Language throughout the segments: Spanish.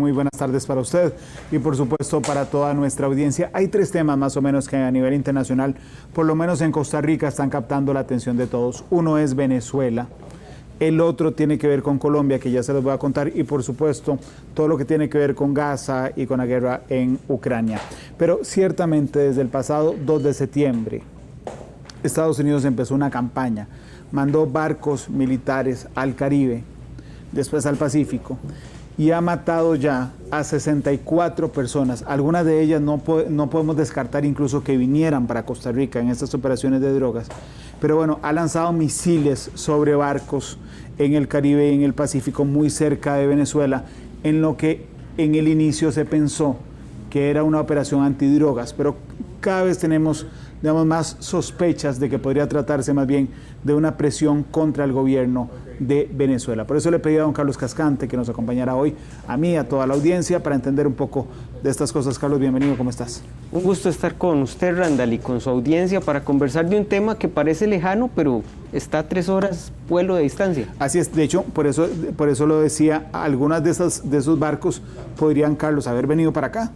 muy buenas tardes para usted y por supuesto para toda nuestra audiencia. Hay tres temas más o menos que a nivel internacional, por lo menos en Costa Rica, están captando la atención de todos. Uno es Venezuela, el otro tiene que ver con Colombia, que ya se los voy a contar, y por supuesto todo lo que tiene que ver con Gaza y con la guerra en Ucrania. Pero ciertamente desde el pasado 2 de septiembre, Estados Unidos empezó una campaña, mandó barcos militares al Caribe, después al Pacífico, y ha matado ya a 64 personas. Algunas de ellas no podemos descartar incluso que vinieran para Costa Rica en estas operaciones de drogas. Pero bueno, ha lanzado misiles sobre barcos en el Caribe y en el Pacífico, muy cerca de Venezuela, en lo que en el inicio se pensó que era una operación antidrogas, pero cada vez tenemos, digamos, más sospechas de que podría tratarse más bien de una presión contra el gobierno de Venezuela. Por eso le pedí a don Carlos Cascante que nos acompañara hoy, a mí, a toda la audiencia, para entender un poco de estas cosas. Carlos, bienvenido, ¿cómo estás? Un gusto estar con usted, Randall, y con su audiencia para conversar de un tema que parece lejano, pero está a 3 horas vuelo de distancia. Así es, de hecho, por eso lo decía, algunas de esos barcos podrían, Carlos, haber venido para acá.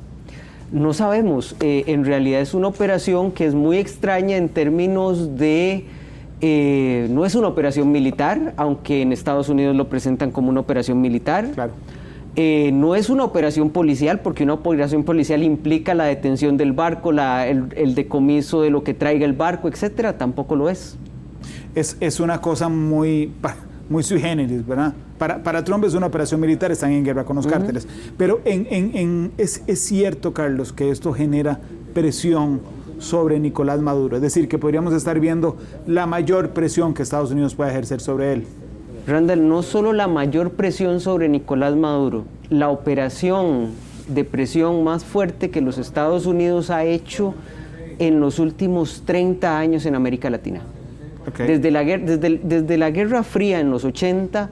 No sabemos, en realidad es una operación que es muy extraña en términos de... no es una operación militar, aunque en Estados Unidos lo presentan como una operación militar. Claro. No es una operación policial, porque una operación policial implica la detención del barco, el decomiso de lo que traiga el barco, etcétera. Tampoco lo es. Es una cosa muy sui generis, ¿verdad? Para Trump es una operación militar, están en guerra con los cárteles. Pero es cierto, Carlos, que esto genera presión sobre Nicolás Maduro. Es decir, que podríamos estar viendo la mayor presión que Estados Unidos puede ejercer sobre él. Randall, no solo la mayor presión sobre Nicolás Maduro, la operación de presión más fuerte que los Estados Unidos ha hecho en los últimos 30 años en América Latina. Okay. Desde la Guerra Fría en los 80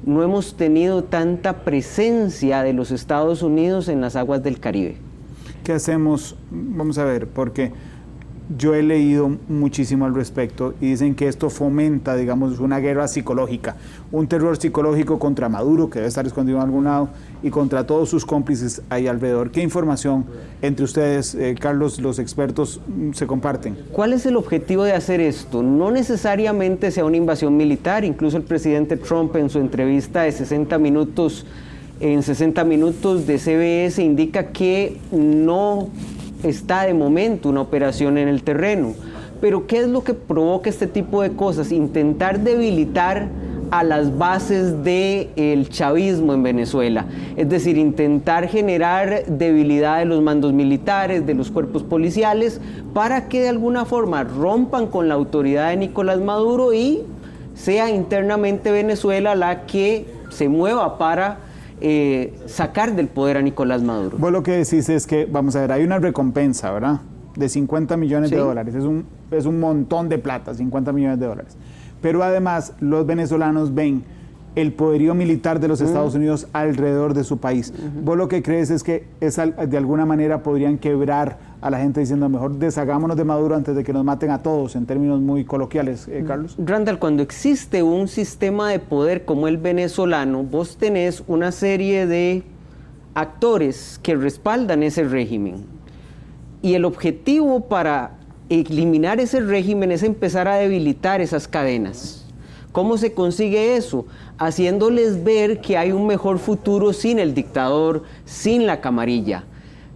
no hemos tenido tanta presencia de los Estados Unidos en las aguas del Caribe. ¿Qué hacemos? Vamos a ver, porque yo he leído muchísimo al respecto y dicen que esto fomenta, digamos, una guerra psicológica, un terror psicológico contra Maduro, que debe estar escondido en algún lado, y contra todos sus cómplices ahí alrededor. ¿Qué información entre ustedes, Carlos, los expertos, se comparten? ¿Cuál es el objetivo de hacer esto? No necesariamente sea una invasión militar. Incluso el presidente Trump en su entrevista de 60 minutos de CBS indica que no está de momento una operación en el terreno. Pero ¿qué es lo que provoca este tipo de cosas? Intentar debilitar a las bases del chavismo en Venezuela. Es decir, intentar generar debilidad de los mandos militares, de los cuerpos policiales, para que de alguna forma rompan con la autoridad de Nicolás Maduro y sea internamente Venezuela la que se mueva para sacar del poder a Nicolás Maduro. Vos lo que decís es que, vamos a ver, hay una recompensa, ¿verdad? De 50 millones de dólares. Es un montón de plata, 50 millones de dólares. Pero además, los venezolanos ven el poderío militar de los Estados Unidos alrededor de su país. Vos lo que crees es que de alguna manera podrían quebrar a la gente diciendo, mejor deshagámonos de Maduro antes de que nos maten a todos, en términos muy coloquiales, Carlos. Randall, cuando existe un sistema de poder como el venezolano, vos tenés una serie de actores que respaldan ese régimen. Y el objetivo para eliminar ese régimen es empezar a debilitar esas cadenas. ¿Cómo se consigue eso? Haciéndoles ver que hay un mejor futuro sin el dictador, sin la camarilla.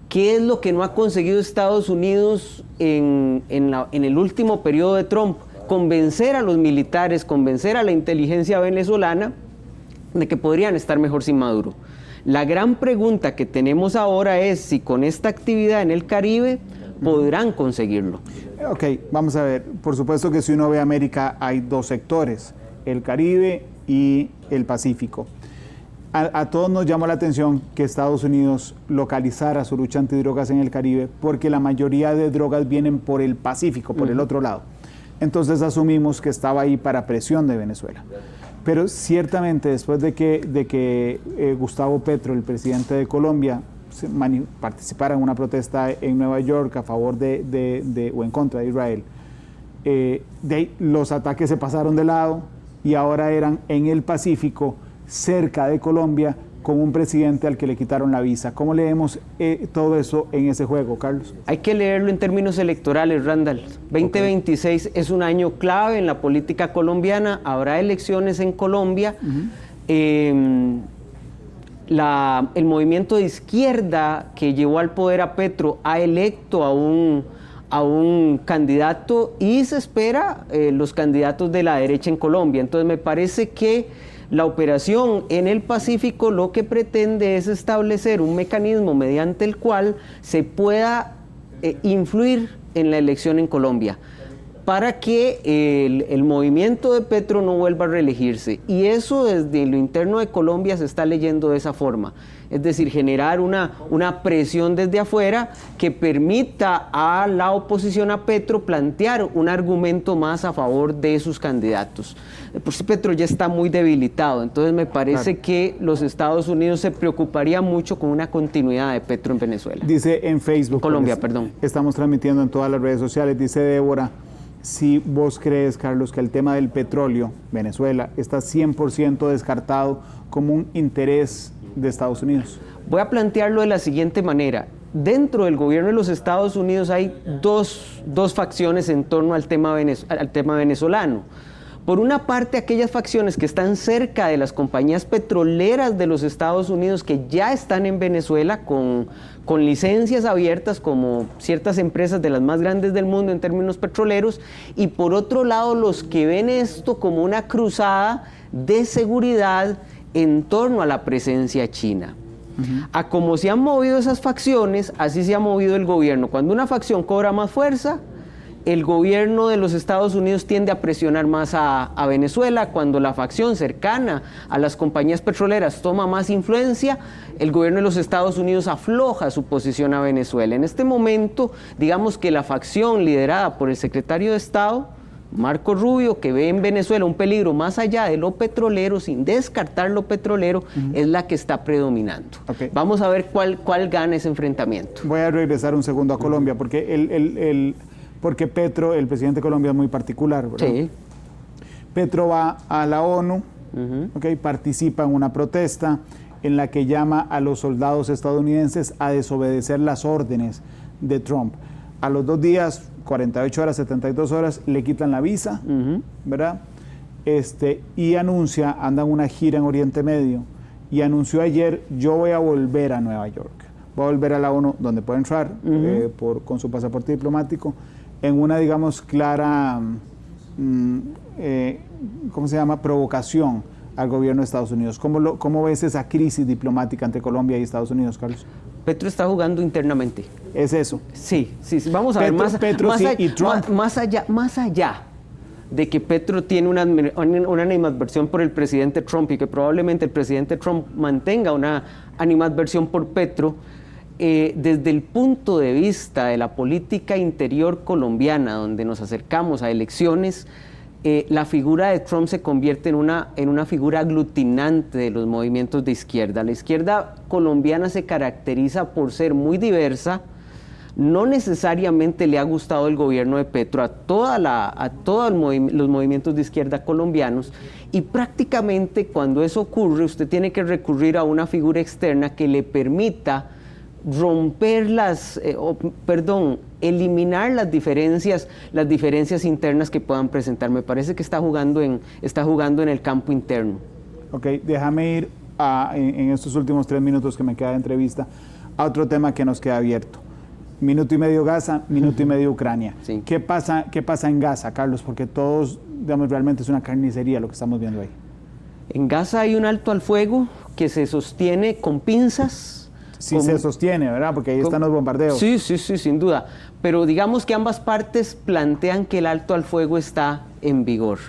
¿Qué es lo que no ha conseguido Estados Unidos en el último periodo de Trump? Convencer a los militares, convencer a la inteligencia venezolana de que podrían estar mejor sin Maduro. La gran pregunta que tenemos ahora es si con esta actividad en el Caribe podrán conseguirlo. Ok, vamos a ver. Por supuesto que si uno ve América hay dos sectores, el Caribe y el Pacífico. A todos nos llamó la atención que Estados Unidos localizara su lucha antidrogas en el Caribe, porque la mayoría de drogas vienen por el Pacífico, por el otro lado. Entonces asumimos que estaba ahí para presión de Venezuela. Pero ciertamente después de que Gustavo Petro, el presidente de Colombia, participara en una protesta en Nueva York a favor o en contra de Israel, los ataques se pasaron de lado y ahora eran en el Pacífico, cerca de Colombia, con un presidente al que le quitaron la visa. ¿Cómo leemos todo eso en ese juego, Carlos? Hay que leerlo en términos electorales, Randall. 2026 es un año clave en la política colombiana, habrá elecciones en Colombia. El movimiento de izquierda que llevó al poder a Petro ha electo a un candidato y se espera los candidatos de la derecha en Colombia. Entonces me parece que la operación en el Pacífico lo que pretende es establecer un mecanismo mediante el cual se pueda influir en la elección en Colombia para que el movimiento de Petro no vuelva a reelegirse. Y eso desde lo interno de Colombia se está leyendo de esa forma. Es decir, generar una presión desde afuera que permita a la oposición a Petro plantear un argumento más a favor de sus candidatos. Por si Petro ya está muy debilitado, entonces me parece que los Estados Unidos se preocuparían mucho con una continuidad de Petro en Venezuela. Dice en Facebook. Colombia, perdón. Estamos transmitiendo en todas las redes sociales, dice Débora, si vos crees, Carlos, que el tema del petróleo, Venezuela, está 100% descartado como un interés de Estados Unidos. Voy a plantearlo de la siguiente manera. Dentro del gobierno de los Estados Unidos hay dos facciones en torno al tema venezolano. Por una parte, aquellas facciones que están cerca de las compañías petroleras de los Estados Unidos que ya están en Venezuela con licencias abiertas, como ciertas empresas de las más grandes del mundo en términos petroleros, y por otro lado, los que ven esto como una cruzada de seguridad en torno a la presencia china. A como se han movido esas facciones, así se ha movido el gobierno. Cuando una facción cobra más fuerza, el gobierno de los Estados Unidos tiende a presionar más a Venezuela. Cuando la facción cercana a las compañías petroleras toma más influencia, el gobierno de los Estados Unidos afloja su posición a Venezuela. En este momento, digamos que la facción liderada por el secretario de Estado, Marco Rubio, que ve en Venezuela un peligro más allá de lo petrolero, sin descartar lo petrolero, es la que está predominando. Vamos a ver cuál gana ese enfrentamiento. Voy a regresar un segundo a Colombia, porque porque Petro, el presidente de Colombia, es muy particular, ¿verdad? Sí. Petro va a la ONU, participa en una protesta en la que llama a los soldados estadounidenses a desobedecer las órdenes de Trump. A los 2 días, 48 horas, 72 horas, le quitan la visa, ¿verdad? Y anuncia, anda en una gira en Oriente Medio, y anunció ayer, yo voy a volver a Nueva York. Voy a volver a la ONU, donde puede entrar con su pasaporte diplomático, en una, digamos, clara, ¿cómo se llama?, provocación al gobierno de Estados Unidos. ¿Cómo ves esa crisis diplomática entre Colombia y Estados Unidos, Carlos? Petro está jugando internamente. ¿Es eso? Sí. Vamos a ver, más allá de que Petro tiene una animadversión por el presidente Trump y que probablemente el presidente Trump mantenga una animadversión por Petro, desde el punto de vista de la política interior colombiana, donde nos acercamos a elecciones, la figura de Trump se convierte en una figura aglutinante de los movimientos de izquierda. La izquierda colombiana se caracteriza por ser muy diversa. No necesariamente le ha gustado el gobierno de Petro a todos los movimientos de izquierda colombianos, y prácticamente cuando eso ocurre usted tiene que recurrir a una figura externa que le permita romper eliminar las diferencias internas que puedan presentar. Me parece que está jugando en el campo interno. Ok, déjame ir en estos últimos 3 minutos que me queda de entrevista a otro tema que nos queda abierto. Minuto y medio Gaza, minuto y medio Ucrania. Sí. ¿Qué pasa en Gaza, Carlos? Porque todos, digamos, realmente es una carnicería lo que estamos viendo ahí. En Gaza hay un alto al fuego que se sostiene con pinzas. Sí, se sostiene, ¿verdad? Porque ahí están los bombardeos. Sí, sin duda. Pero digamos que ambas partes plantean que el alto al fuego está en vigor.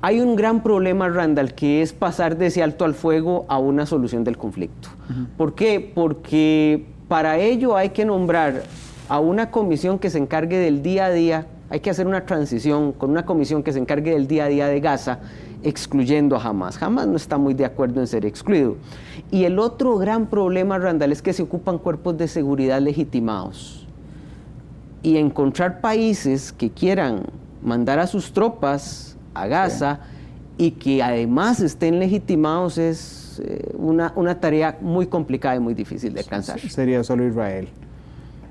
Hay un gran problema, Randall, que es pasar de ese alto al fuego a una solución del conflicto. ¿Por qué? Porque para ello hay que nombrar a una comisión que se encargue del día a día. Hay que hacer una transición con una comisión que se encargue del día a día de Gaza, excluyendo a Hamas. Hamas no está muy de acuerdo en ser excluido. Y el otro gran problema, Randall, es que se ocupan cuerpos de seguridad legitimados. Y encontrar países que quieran mandar a sus tropas a Gaza y que además estén legitimados es es una tarea muy complicada y muy difícil de alcanzar. Sería solo Israel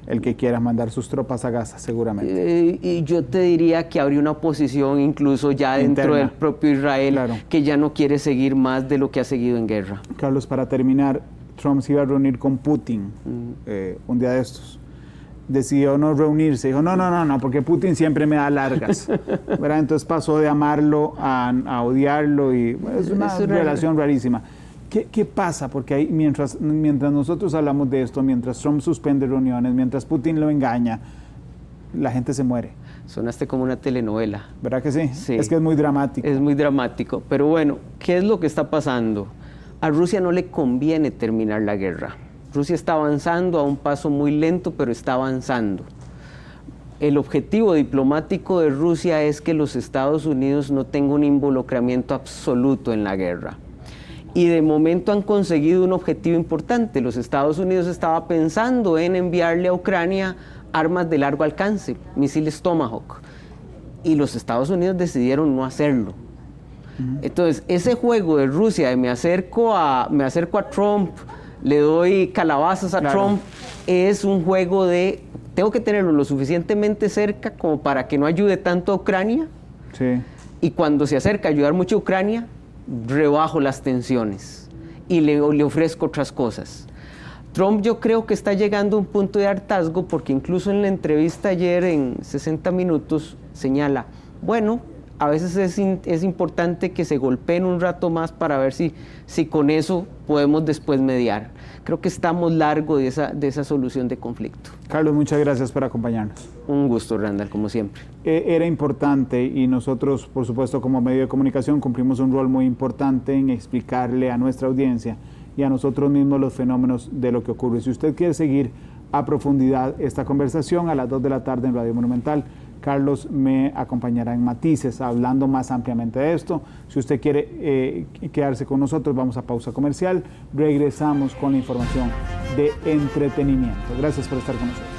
el que quiera mandar sus tropas a Gaza, seguramente. Y yo te diría que habría una oposición incluso ya dentro Interna. del propio Israel, Claro. que ya no quiere seguir más de lo que ha seguido en guerra. Carlos, para terminar, Trump se iba a reunir con Putin un día de estos. Decidió no reunirse, dijo no, porque Putin siempre me da largas, ¿verdad? Entonces pasó de amarlo a odiarlo y bueno, es una relación rarísima. ¿Qué pasa? Porque ahí, mientras nosotros hablamos de esto, mientras Trump suspende reuniones, mientras Putin lo engaña, la gente se muere. Sonaste como una telenovela. ¿Verdad que sí? Sí. Es que es muy dramático. Es muy dramático, pero bueno, ¿qué es lo que está pasando? A Rusia no le conviene terminar la guerra. Rusia está avanzando a un paso muy lento, pero está avanzando. El objetivo diplomático de Rusia es que los Estados Unidos no tengan un involucramiento absoluto en la guerra. Y de momento han conseguido un objetivo importante. Los Estados Unidos estaba pensando en enviarle a Ucrania armas de largo alcance, misiles Tomahawk. Y los Estados Unidos decidieron no hacerlo. Entonces, ese juego de Rusia de me acerco a Trump, le doy calabazas a Trump, es un juego de tengo que tenerlo lo suficientemente cerca como para que no ayude tanto a Ucrania. Sí. Y cuando se acerca a ayudar mucho a Ucrania, rebajo las tensiones y le ofrezco otras cosas. Trump yo creo que está llegando a un punto de hartazgo porque incluso en la entrevista ayer en 60 minutos señala, bueno, a veces es importante que se golpeen un rato más para ver si con eso podemos después mediar. Creo que estamos largo de esa solución de conflicto. Carlos, muchas gracias por acompañarnos. Un gusto, Randall, como siempre. Era importante y nosotros, por supuesto, como medio de comunicación cumplimos un rol muy importante en explicarle a nuestra audiencia y a nosotros mismos los fenómenos de lo que ocurre. Si usted quiere seguir a profundidad esta conversación, a las 2 de la tarde en Radio Monumental, Carlos me acompañará en Matices hablando más ampliamente de esto. Si usted quiere quedarse con nosotros, vamos a pausa comercial. Regresamos con la información de entretenimiento. Gracias por estar con nosotros.